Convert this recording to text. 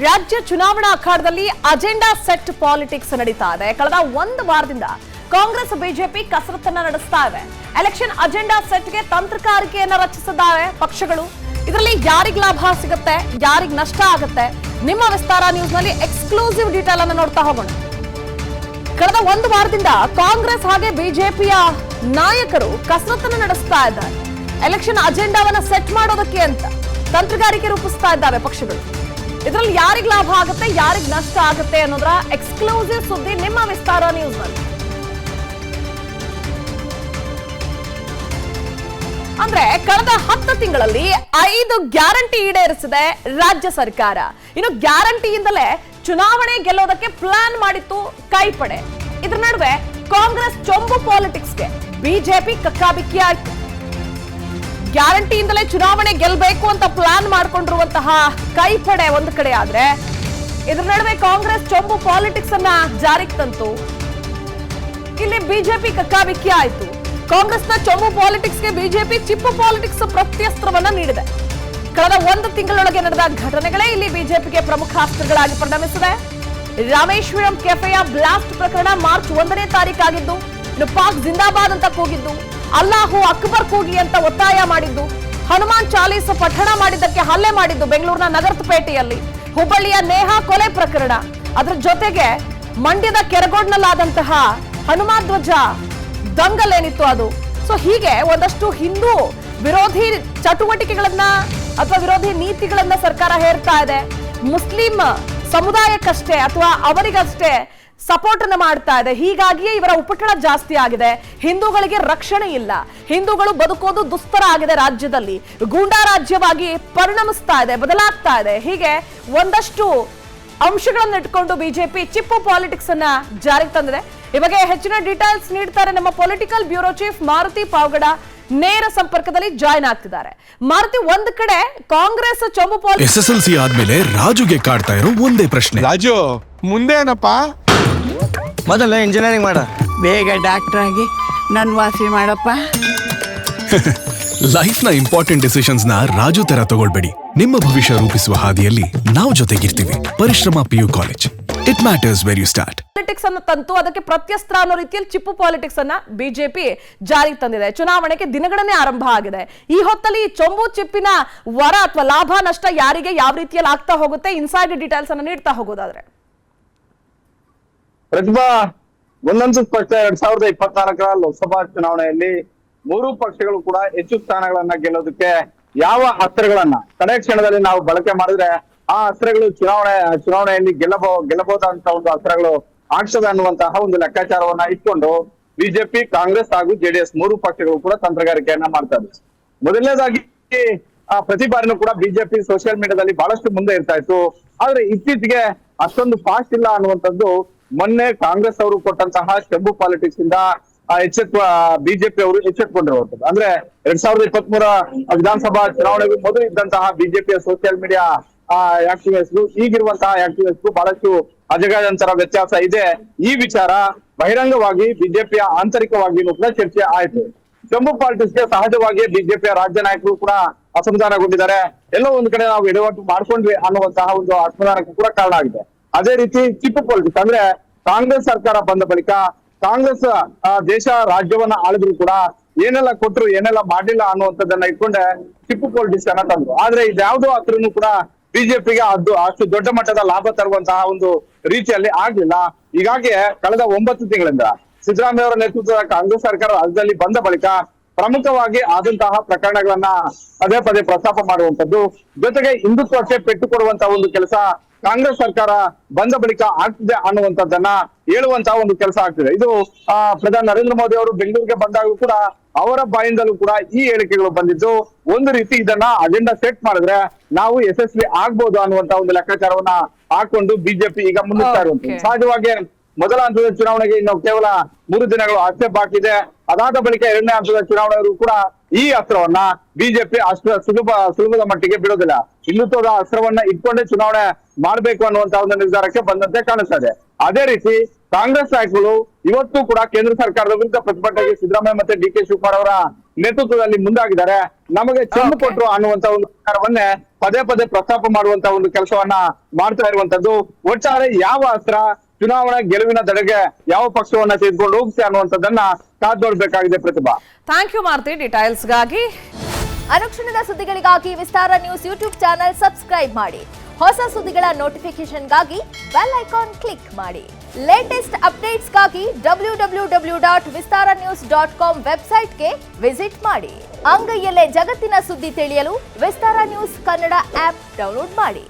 ರಾಜ್ಯ ಚುನಾವಣಾ ಅಖಾಡದಲ್ಲಿ agenda set politics ನಡೀತಾ ಇದೆ. ಕಳೆದ ಒಂದು ವಾರದಿಂದ ಕಾಂಗ್ರೆಸ್ ಬಿಜೆಪಿ ಕಸರತ್ತನ್ನ ನಡೆಸ್ತಾ ಇವೆ. ಎಲೆಕ್ಷನ್ ಅಜೆಂಡಾ ಸೆಟ್ಗೆ ತಂತ್ರಗಾರಿಕೆಯನ್ನ ರಚಿಸಿದ್ದಾರೆ ಪಕ್ಷಗಳು. ಇದರಲ್ಲಿ ಯಾರಿಗೆ ಲಾಭ ಸಿಗುತ್ತೆ, ಯಾರಿಗೆ ನಷ್ಟ ಆಗುತ್ತೆ, ನಿಮ್ಮ ವಿಸ್ತಾರ ನ್ಯೂಸ್ ನಲ್ಲಿ ಎಕ್ಸ್ಕ್ಲೂಸಿವ್ ಡೀಟೇಲ್ ಅನ್ನು ನೋಡ್ತಾ ಹೋಗೋಣ. ಕಳೆದ ಒಂದು ವಾರದಿಂದ ಕಾಂಗ್ರೆಸ್ ಹಾಗೆ ಬಿಜೆಪಿಯ ನಾಯಕರು ಕಸರತ್ತನ್ನು ನಡೆಸ್ತಾ ಇದ್ದಾರೆ. ಎಲೆಕ್ಷನ್ ಅಜೆಂಡಾವನ್ನ ಸೆಟ್ ಮಾಡೋದಕ್ಕೆ ಅಂತ ತಂತ್ರಗಾರಿಕೆ ರೂಪಿಸ್ತಾ ಇದ್ದಾವೆ ಪಕ್ಷಗಳು. ಇದರಲ್ಲಿ ಯಾರಿಗೆ ಲಾಭ ಆಗುತ್ತೆ, ಯಾರಿಗೆ ನಷ್ಟ ಆಗುತ್ತೆ ಅನ್ನೋದರ ಎಕ್ಸ್ಕ್ಲೂಸಿವ್ ಸುದ್ದಿ ನಿಮ್ಮ ವಿಸ್ತಾರ ನ್ಯೂಸ್ ನಲ್ಲಿ. ಅಂದ್ರೆ ಕಳೆದ 10 ತಿಂಗಳಲ್ಲಿ 5 ಗ್ಯಾರಂಟಿ ಈಡೇರಿಸಿದೆ ರಾಜ್ಯ ಸರ್ಕಾರ. ಇನ್ನು ಗ್ಯಾರಂಟಿಯಿಂದಲೇ ಚುನಾವಣೆ ಗೆಲ್ಲೋದಕ್ಕೆ ಪ್ಲಾನ್ ಮಾಡಿತ್ತು ಕೈಪಡೆ. ಇದರ ನಡುವೆ ಕಾಂಗ್ರೆಸ್ ಚೊಂಬು ಪಾಲಿಟಿಕ್ಸ್ಗೆ ಬಿಜೆಪಿ ಕಕ್ಕಾಬಿಕ್ಕಿ ಆಯ್ತು. ಗ್ಯಾರಂಟಿಯಿಂದಲೇ ಚುನಾವಣೆ ಗೆಲ್ಲಬೇಕು ಅಂತ ಪ್ಲಾನ್ ಮಾಡ್ಕೊಂಡಿರುವಂತಹ ಕೈಪಡೆ ಒಂದು ಕಡೆ ಆದ್ರೆ, ಇದರ ನಡುವೆ ಕಾಂಗ್ರೆಸ್ ಚೊಂಬು ಪಾಲಿಟಿಕ್ಸ್ ಅನ್ನ ಜಾರಿಗೆ ತಂತು. ಇಲ್ಲಿ ಬಿಜೆಪಿ ಕಕ್ಕಾಬಿಕ್ಕಿ ಆಯ್ತು. ಕಾಂಗ್ರೆಸ್ನ ಚೊಂಬು ಪಾಲಿಟಿಕ್ಸ್ಗೆ ಬಿಜೆಪಿ ಚಿಪ್ಪು ಪಾಲಿಟಿಕ್ಸ್ ಪ್ರತ್ಯಸ್ತ್ರವನ್ನ ನೀಡಿದೆ. ಕಳೆದ ಒಂದು ತಿಂಗಳೊಳಗೆ ನಡೆದ ಘಟನೆಗಳೇ ಇಲ್ಲಿ ಬಿಜೆಪಿಗೆ ಪ್ರಮುಖ ಅಸ್ತ್ರಗಳಾಗಿ ಪರಿಣಮಿಸಿವೆ. ರಾಮೇಶ್ವರಂ ಕೆಫೆಯ ಬ್ಲಾಸ್ಟ್ ಪ್ರಕರಣ ಮಾರ್ಚ್ 1ನೇ ತಾರೀಕಾಗಿದ್ದು, ಇನ್ನು ಪಾಕ್ ಜಿಂದಾಬಾದ್ ಅಂತ ಕೂಗಿದ್ದು, ಅಲ್ಲಾಹು ಅಕ್ಬರ್ ಕೂಗಿ ಅಂತ ಒತ್ತಾಯ ಮಾಡಿದ್ದು, ಹನುಮಾನ್ ಚಾಲೀಸ್ ಪಠಣ ಮಾಡಿದ್ದಕ್ಕೆ ಹಲ್ಲೆ ಮಾಡಿದ್ದು ಬೆಂಗಳೂರಿನ ನಗರಪೇಟೆಯಲ್ಲಿ, ಹುಬ್ಬಳ್ಳಿಯ ನೇಹಾ ಕೊಲೆ ಪ್ರಕರಣ, ಅದರ ಜೊತೆಗೆ ಮಂಡ್ಯದ ಕೆರಗೋಡ್ನಲ್ಲಾದಂತಹ ಹನುಮಾನ್ ಧ್ವಜ ದಂಗಲ್ ಏನಿತ್ತು ಅದು. ಸೊ ಹೀಗೆ ಒಂದಷ್ಟು ಹಿಂದೂ ವಿರೋಧಿ ಚಟುವಟಿಕೆಗಳನ್ನ ಅಥವಾ ವಿರೋಧಿ ನೀತಿಗಳನ್ನ ಸರ್ಕಾರ ಹೇರ್ತಾ ಇದೆ. ಮುಸ್ಲಿಂ ಸಮುದಾಯಕ್ಕಷ್ಟೇ ಅಥವಾ ಅವರಿಗಷ್ಟೇ ಸಪೋರ್ಟ್ ಅನ್ನು ಮಾಡ್ತಾ ಇದೆ. ಹೀಗಾಗಿಯೇ ಇವರ ಉಪಟಳ ಜಾಸ್ತಿ ಆಗಿದೆ. ಹಿಂದೂಗಳಿಗೆ ರಕ್ಷಣೆ ಇಲ್ಲ. ಹಿಂದೂಗಳು ಬದುಕೋದು ದುಸ್ತರ ಆಗಿದೆ. ರಾಜ್ಯದಲ್ಲಿ ಗೂಂಡಾ ರಾಜ್ಯವಾಗಿ ಪರಿಣಮಿಸ್ತಾ ಇದೆ, ಬದಲಾಗ್ತಾ ಇದೆ. ಹೀಗೆ ಒಂದಷ್ಟು ಅಂಶಗಳನ್ನು ಇಟ್ಕೊಂಡು ಬಿಜೆಪಿ ಚಿಪ್ಪು ಪಾಲಿಟಿಕ್ಸ್ ಅನ್ನ ಜಾರಿಗೆ ತಂದಿದೆ. ಈ ಬಗ್ಗೆ ಹೆಚ್ಚಿನ ಡೀಟೇಲ್ಸ್ ನೀಡ್ತಾರೆ ನಮ್ಮ political bureau chief Maruti Pavagada. ನೇರ ಸಂಪರ್ಕದಲ್ಲಿ ಜಾಯ್ನ್ ಆಗ್ತಿದ್ದಾರೆ. ಮಾರುತಿ, ಒಂದ್ ಕಡೆ ಕಾಂಗ್ರೆಸ್ ಚೊಂಬು ಪಾಲಿಟಿಕ್ಸ್ SSLC ಆದ್ಮೇಲೆ ರಾಜುಗೆ ಕಾಡ್ತಾ ಇರೋ ಒಂದೇ ಪ್ರಶ್ನೆ, ರಾಜು ಮುಂದೆ ಏನಪ್ಪ? ಮೊದಲು ಇಂಜಿನಿಯರಿಂಗ್ ಮಾಡ, ಬೇಗ ಡಾಕ್ಟರ್ ಆಗಿ ನನ್ ವಾಸಿ ಮಾಡಪ್ಪ. ಲೈಫ್ ನ ಇಂಪಾರ್ಟೆಂಟ್ ಡಿಸಿಷನ್ಸ್ ನ ರಾಜು ತರ ತಗೊಳ್ಬೇಡಿ. ನಿಮ್ಮ ಭವಿಷ್ಯ ರೂಪಿಸುವ ಹಾದಿಯಲ್ಲಿ ನಾವು ಜೊತೆಗಿರ್ತೀವಿ. Parishrama PU college, it matters where you start. Politics ಅನ್ನು ತಂತು, ಅದಕ್ಕೆ ಪ್ರತ್ಯಸ್ತ್ರ ಅನ್ನೋ ರೀತಿಯಲ್ಲಿ ಚಿಪ್ಪು ಪಾಲಿಟಿಕ್ಸ್ ಅನ್ನ ಬಿಜೆಪಿ ಜಾರಿಗೆ ತಂದಿದೆ. ಚುನಾವಣೆಗೆ ದಿನಗಣನೆ ಆರಂಭ ಆಗಿದೆ. ಈ ಹೊತ್ತಲ್ಲಿ ಚೊಂಬು ಚಿಪ್ಪಿನ ವರ ಅಥವಾ ಲಾಭ ನಷ್ಟ ಯಾರಿಗೆ ಯಾವ ರೀತಿಯಲ್ಲಿ ಆಗ್ತಾ ಹೋಗುತ್ತೆ, ಇನ್ಸೈಡ್ ಡೀಟೇಲ್ಸ್ ಅನ್ನು ನೀಡ್ತಾ ಹೋಗೋದಾದ್ರೆ ಪ್ರತಿಭಾ, ಒಂದೊಂದು ಪಕ್ಷ 2024ರ ಲೋಕಸಭಾ ಚುನಾವಣೆಯಲ್ಲಿ 3 ಪಕ್ಷಗಳು ಕೂಡ ಹೆಚ್ಚು ಸ್ಥಾನಗಳನ್ನ ಗೆಲ್ಲೋದಕ್ಕೆ ಯಾವ ಅಸ್ತ್ರಗಳನ್ನ ಕಡೆ ಕ್ಷಣದಲ್ಲಿ ನಾವು ಬಳಕೆ ಮಾಡಿದ್ರೆ ಆ ಅಸ್ತ್ರಗಳು ಚುನಾವಣೆಯಲ್ಲಿ ಗೆಲ್ಲಬಹುದಂತ ಒಂದು ಅಸ್ತ್ರಗಳು ಆಗ್ತದೆ ಅನ್ನುವಂತಹ ಒಂದು ಲೆಕ್ಕಾಚಾರವನ್ನ ಇಟ್ಕೊಂಡು ಬಿಜೆಪಿ, ಕಾಂಗ್ರೆಸ್ ಹಾಗೂ JDS 3 ಪಕ್ಷಗಳು ಕೂಡ ತಂತ್ರಗಾರಿಕೆಯನ್ನ ಮಾಡ್ತಾ ಇದೆ. ಮೊದಲನೇದಾಗಿ ಪ್ರತಿ ಬಾರಿನೂ ಕೂಡ ಬಿಜೆಪಿ ಸೋಷಿಯಲ್ ಮೀಡಿಯಾದಲ್ಲಿ ಬಹಳಷ್ಟು ಮುಂದೆ ಇರ್ತಾ ಇತ್ತು. ಆದ್ರೆ ಇತ್ತೀಚೆಗೆ ಅಷ್ಟೊಂದು ಫಾಸ್ಟ್ ಇಲ್ಲ ಅನ್ನುವಂಥದ್ದು ಮೊನ್ನೆ ಕಾಂಗ್ರೆಸ್ ಅವರು ಕೊಟ್ಟಂತಹ ಚೊಂಬು ಪಾಲಿಟಿಕ್ಸ್ ಇಂದ ಬಿಜೆಪಿ ಅವರು ಎಚ್ಚೆತ್ಕೊಂಡಿರುವಂತದ್ದು. ಅಂದ್ರೆ 2023 ವಿಧಾನಸಭಾ ಚುನಾವಣೆಗೂ ಮೊದಲು ಇದ್ದಂತಹ ಬಿಜೆಪಿಯ ಸೋಷಿಯಲ್ ಮೀಡಿಯಾ ಆಕ್ಟಿವಿಸ್ಟ್ ಈಗಿರುವಂತಹ ಆಕ್ಟಿವಿಸ್ಟ್ ಬಹಳಷ್ಟು ಅಜಗಜಾಂತರ ವ್ಯತ್ಯಾಸ ಇದೆ. ಈ ವಿಚಾರ ಬಹಿರಂಗವಾಗಿ ಬಿಜೆಪಿಯ ಆಂತರಿಕವಾಗಿಯೂ ಕೂಡ ಚರ್ಚೆ ಆಯ್ತು. ಚೊಂಬು ಪಾಲಿಟಿಕ್ಸ್ಗೆ ಸಹಜವಾಗಿಯೇ ಬಿಜೆಪಿಯ ರಾಜ್ಯ ನಾಯಕರು ಕೂಡ ಅಸಮಾಧಾನಗೊಂಡಿದ್ದಾರೆ. ಎಲ್ಲೋ ಒಂದ್ ಕಡೆ ನಾವು ಎಡವಟ್ಟು ಮಾಡ್ಕೊಂಡ್ವಿ ಅನ್ನುವಂತಹ ಒಂದು ಅಸಮಾಧಾನಕ್ಕೂ ಕೂಡ ಕಾರಣ ಆಗಿದೆ. ಅದೇ ರೀತಿ ಚಿಪ್ಪು ಪಾಲಿಟಿಕ್ಸ್ ಅಂದ್ರೆ ಕಾಂಗ್ರೆಸ್ ಸರ್ಕಾರ ಬಂದ ಬಳಿಕ ಕಾಂಗ್ರೆಸ್ ದೇಶ ರಾಜ್ಯವನ್ನ ಆಳಿದ್ರು ಕೂಡ ಏನೆಲ್ಲ ಕೊಟ್ರು ಏನೆಲ್ಲ ಮಾಡ್ಲಿಲ್ಲ ಅನ್ನುವಂಥದ್ದನ್ನ ಇಟ್ಕೊಂಡೆ ಚಿಪ್ಪು ಪಾಲಿಟಿಕ್ಸ್ ಅನ್ನ ತಂದ್ರು. ಆದ್ರೆ ಇದ್ಯಾವುದೋ ಹತ್ರನು ಕೂಡ ಬಿಜೆಪಿಗೆ ಅಷ್ಟು ದೊಡ್ಡ ಮಟ್ಟದ ಲಾಭ ತರುವಂತಹ ಒಂದು ರೀತಿಯಲ್ಲಿ ಆಗ್ಲಿಲ್ಲ. ಹೀಗಾಗಿ ಕಳೆದ 9 ತಿಂಗಳಿಂದ ಸಿದ್ದರಾಮಯ್ಯ ಅವರ ನೇತೃತ್ವದ ಕಾಂಗ್ರೆಸ್ ಸರ್ಕಾರ ರಾಜ್ಯದಲ್ಲಿ ಬಂದ ಬಳಿಕ ಪ್ರಮುಖವಾಗಿ ಆದಂತಹ ಪ್ರಕರಣಗಳನ್ನ ಪದೇ ಪದೇ ಪ್ರಸ್ತಾಪ ಮಾಡುವಂತದ್ದು, ಜೊತೆಗೆ ಹಿಂದುತ್ವಕ್ಕೆ ಪೆಟ್ಟು ಕೊಡುವಂತಹ ಒಂದು ಕೆಲಸ ಕಾಂಗ್ರೆಸ್ ಸರ್ಕಾರ ಬಂದ ಬಳಿಕ ಆಗ್ತಿದೆ ಅನ್ನುವಂಥದ್ದನ್ನ ಹೇಳುವಂತಹ ಒಂದು ಕೆಲಸ ಆಗ್ತಿದೆ. ಇದು ಪ್ರಧಾನಿ ನರೇಂದ್ರ ಮೋದಿ ಅವರು ಬೆಂಗಳೂರಿಗೆ ಬಂದಾಗೂ ಕೂಡ ಅವರ ಬಾಯಿಂದಲೂ ಕೂಡ ಈ ಹೇಳಿಕೆಗಳು ಬಂದಿದ್ದು, ಒಂದು ರೀತಿ ಇದನ್ನ ಅಜೆಂಡಾ ಸೆಟ್ ಮಾಡಿದ್ರೆ ನಾವು ಯಶಸ್ವಿ ಆಗ್ಬೋದು ಅನ್ನುವಂತ ಒಂದು ಲೆಕ್ಕಾಚಾರವನ್ನ ಹಾಕೊಂಡು ಬಿಜೆಪಿ ಈಗ ಮುನ್ನುಗ್ತಾ ಇರುವಂತದ್ದು. ಸಹಜವಾಗಿ ಮೊದಲ ಹಂತದ ಚುನಾವಣೆಗೆ ಇನ್ನು ಕೇವಲ 3 ದಿನಗಳು ಅಷ್ಟೇ ಬಾಕಿ ಇದೆ. ಅದಾದ ಬಳಿಕ 2ನೇ ಹಂತದ ಚುನಾವಣೆಯವರು ಕೂಡ ಈ ಅಸ್ತ್ರವನ್ನ ಬಿಜೆಪಿ ಅಷ್ಟು ಸುಲಭದ ಮಟ್ಟಿಗೆ ಬಿಡೋದಿಲ್ಲ. ಹಿಂದುತ್ವದ ಅಸ್ತ್ರವನ್ನ ಇಟ್ಕೊಂಡೇ ಚುನಾವಣೆ ಮಾಡ್ಬೇಕು ಅನ್ನುವಂತಹ ಒಂದು ನಿರ್ಧಾರಕ್ಕೆ ಬಂದಂತೆ ಕಾಣಿಸ್ತಾ ಇದೆ. ಅದೇ ರೀತಿ ಕಾಂಗ್ರೆಸ್ ನಾಯಕರು ಇವತ್ತು ಕೂಡ ಕೇಂದ್ರ ಸರ್ಕಾರದ ವಿರುದ್ಧ ಪ್ರತಿಭಟನೆಗೆ ಸಿದ್ದರಾಮಯ್ಯ ಮತ್ತೆ DK ಶಿವಕುಮಾರ್ ಅವರ ನೇತೃತ್ವದಲ್ಲಿ ಮುಂದಾಗಿದ್ದಾರೆ. ನಮಗೆ ಚೆಂಬು ಕೊಟ್ರು ಅನ್ನುವಂತ ಒಂದು ವಿಚಾರವನ್ನೇ ಪದೇ ಪದೇ ಪ್ರಸ್ತಾಪ ಮಾಡುವಂತ ಒಂದು ಕೆಲಸವನ್ನ ಮಾಡ್ತಾ ಇರುವಂತದ್ದು. ಒಟ್ಟಾರೆ ಯಾವ ಅಸ್ತ್ರ ಚುನಾವಣಾ ಗೆಲುವಿನ ದಡೆಗೆ ಯಾವ ಪಕ್ಷವನ್ನ ತೆಗೆದುಕೊಂಡು ಹೋಗುತ್ತೆ ಅನ್ನುವಂಥದ್ದನ್ನ ಕಾದ್ ನೋಡ್ಬೇಕಾಗಿದೆ. ಪ್ರತಿಭಾ, ಥ್ಯಾಂಕ್ ಯು ಮಾರುತಿ ಡೀಟೇಲ್ಸ್ಗಾಗಿ. ಅನುಕ್ಷಣದ ಸುದ್ದಿಗಳಿಗಾಗಿ ವಿಸ್ತಾರ ನ್ಯೂಸ್ ಯೂಟ್ಯೂಬ್ ಚಾನೆಲ್ ಸಬ್ಸ್ಕ್ರೈಬ್ ಮಾಡಿ. ಹೊಸ ಸುದ್ದಿಗಳ ನೋಟಿಫಿಕೇಶನ್ಗಾಗಿ ಬೆಲ್ ಐಕಾನ್ ಕ್ಲಿಕ್ ಮಾಡಿ. ಲೇಟೆಸ್ಟ್ ಅಪ್ಡೇಟ್ಸ್ಗಾಗಿ www.vistaranews.com ವೆಬ್ಸೈಟ್ಗೆ ವಿಸಿಟ್ ಮಾಡಿ. ಅಂಗೈಯಲ್ಲೇ ಜಗತ್ತಿನ ಸುದ್ದಿ ತಿಳಿಯಲು ವಿಸ್ತಾರ ನ್ಯೂಸ್ ಕನ್ನಡ ಆಪ್ ಡೌನ್ಲೋಡ್ ಮಾಡಿ.